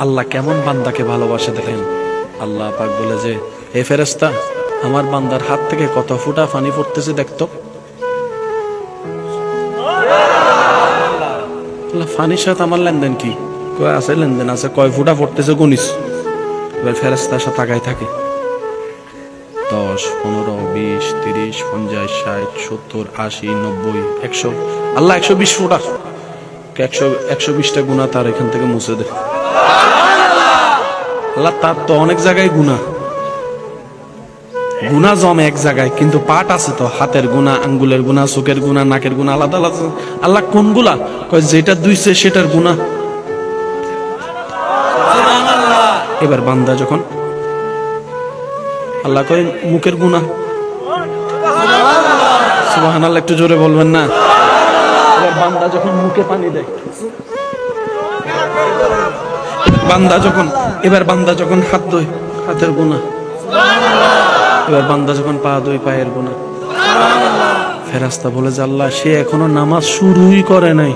আল্লাহ কেমন বান্দাকে ভালোবাসে দেখেন। আল্লাহ পাক বলে যে, হে ফেরেশতা, আমার বান্দার হাত থেকে কত ফুটা পানি পড়তেছে দেখতো। আল্লাহ, পানির সাথে আমার লেনদেন কি? কয় আছে লেনদেন আছে, কয় ফুটা পড়তেছে গুনিস। এবার ফেরেশতার সাথে তাকাই থাকে 10, 15, 20, 30, 50, 60, 70, 80, 90, 100। আল্লাহ 120 ফুটা, 120টা গুণা তার এখান থেকে মুছে দে। আল্লাহ, তার তো অনেক জায়গায় গুণা জমে এক জায়গায়, কিন্তু পাট আছে তো, হাতের গুণা, আঙ্গুলের গুণা, চোখের গুণা, নাকের গুণা আলাদা আলাদা। আল্লাহ কোনগুলা? কয় যেটা দুইছে সেটার গুণা। এবার বান্দা যখন, আল্লাহ কয় মুখের গুণা। সুবহানাল্লাহ, একটু জোরে বলবেন না? এবার বান্দা যখন মুখে পানি দেয়, বান্দা যখন হাত ধোয়, হাতের গুণা। এবার বান্দা যখন পা ধোয়, পায়ের গুণা। ফেরেশতা বলে যে, আল্লাহ, সে এখনো নামাজ শুরুই করে নাই।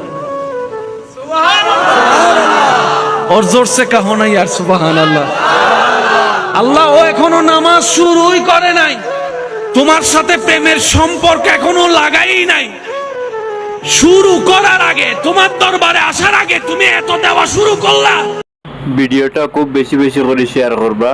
ওর জোরসে কাহো নাই আর সুবহানাল্লাহ। আল্লাহ, ও এখনো নামাজ শুরুই করে নাই, তোমার সাথে প্রেমের সম্পর্ক এখনো লাগাই নাই। শুরু করার আগে, তোমার দরবারে আসার আগে তুমি এত দেওয়া শুরু করলা। ভিডিওটা খুব বেশি বেশি করে শেয়ার করবা।